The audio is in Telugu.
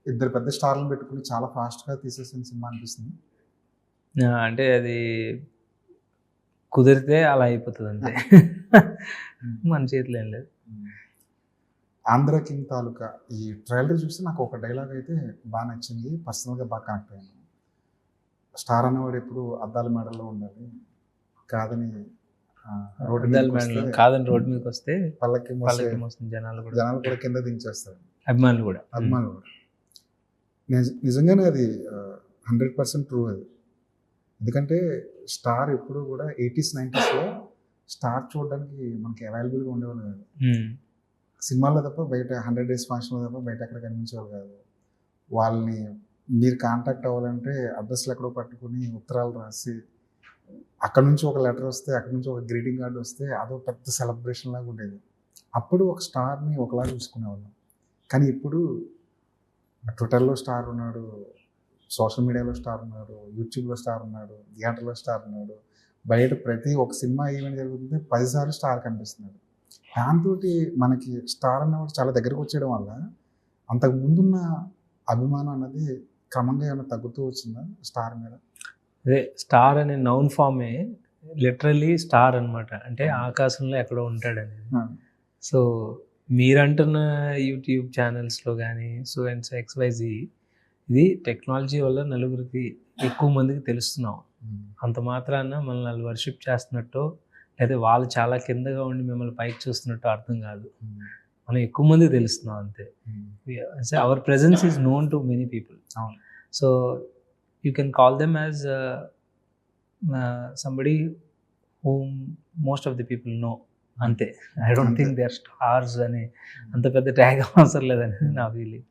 ఇద్దరు పెద్ద స్టార్లను పెట్టుకుని చాలా ఫాస్ట్‌గా తీసేసిన సినిమా అనిపిస్తుంది. అంటే అది కుదిరితే అలా అయిపోతది అంతే. మన చేతిలో ఏం లేదు. 'ఆంధ్ర కింగ్' తాలూకా ఈ ట్రైలర్ చూస్తే నాకు ఒక డైలాగ్ అయితే బాగా నచ్చింది. పర్సనల్‌గా బాగా కనెక్ట్ అయ్యాను. స్టార్ అనేవాడు ఎప్పుడు అద్దాల మేడలో ఉండాలి. కాదని రోడ్డు అద్దాల మీదకి మేడలో వస్తే కాదని రోడ్డు మీదకి వస్తే పల్లకి పల్లకి మోస్తుంది జనాలు కూడా కింద దించేస్తారు. అభిమానులు కూడా. అభిమానులు కూడా. నిజంగానే అది 100% ట్రూ అది. ఎందుకంటే స్టార్ ఎప్పుడు కూడా 80s, 90sలో స్టార్ చూడడానికి మనకి అవైలబుల్‌గా ఉండేవాళ్ళు కాదు. సినిమాల్లో తప్ప బయట 100 డేస్ ఫంక్షన్‌లో తప్ప బయట ఎక్కడ కనిపించేవాళ్ళు కాదు. వాళ్ళని మీరు కాంటాక్ట్ అవ్వాలంటే అడ్రస్లు ఎక్కడో పట్టుకొని ఉత్తరాలు రాసి అక్కడ నుంచి ఒక లెటర్ వస్తే, అక్కడ నుంచి ఒక గ్రీటింగ్ కార్డ్ వస్తే అదో పెద్ద సెలబ్రేషన్ లాగా ఉండేది. అప్పుడు ఒక స్టార్ని ఒకలా చూసుకునేవాళ్ళం. కానీ ఇప్పుడు ట్విట్టర్లో స్టార్ ఉన్నాడు, సోషల్ మీడియాలో స్టార్ ఉన్నాడు, యూట్యూబ్లో స్టార్ ఉన్నాడు, థియేటర్లో స్టార్ ఉన్నాడు. బయట ప్రతి ఒక సినిమా ఈవెంట్ జరుగుతుంటే 10 సార్లు స్టార్ కనిపిస్తున్నాడు. దాంతోటి మనకి స్టార్ అన్నవాడు చాలా దగ్గరకు వచ్చేయడం వల్ల అంతకు ముందున్న అభిమానం అన్నది క్రమంగా ఏమైనా తగ్గుతూ వచ్చిందా స్టార్ మీద? అదే స్టార్ అనే నౌన్ ఫామే లిటరల్లీ స్టార్ అనమాట. అంటే ఆకాశంలో ఎక్కడో ఉంటాడనేది. సో మీరంటున్న యూట్యూబ్ ఛానల్స్లో కానీ సో అండ్ XYZ ఇది టెక్నాలజీ వల్ల నలుగురికి ఎక్కువ మందికి తెలుస్తున్నాం. అంత మాత్రాన మనల్ని వాళ్ళు వర్షిప్ చేస్తున్నట్టు లేదా వాళ్ళు చాలా కిందగా ఉండి మిమ్మల్ని పైకి చూస్తున్నట్టు అర్థం కాదు. మనం ఎక్కువ మందికి తెలుస్తున్నాం అంతే. Our presence is known to many people. So you can call them as somebody whom most of the people know అంతే. I don't think they are stars అని అంత పెద్ద ట్యాగ్ అవసరం లేదని నా ఫీలింగ్.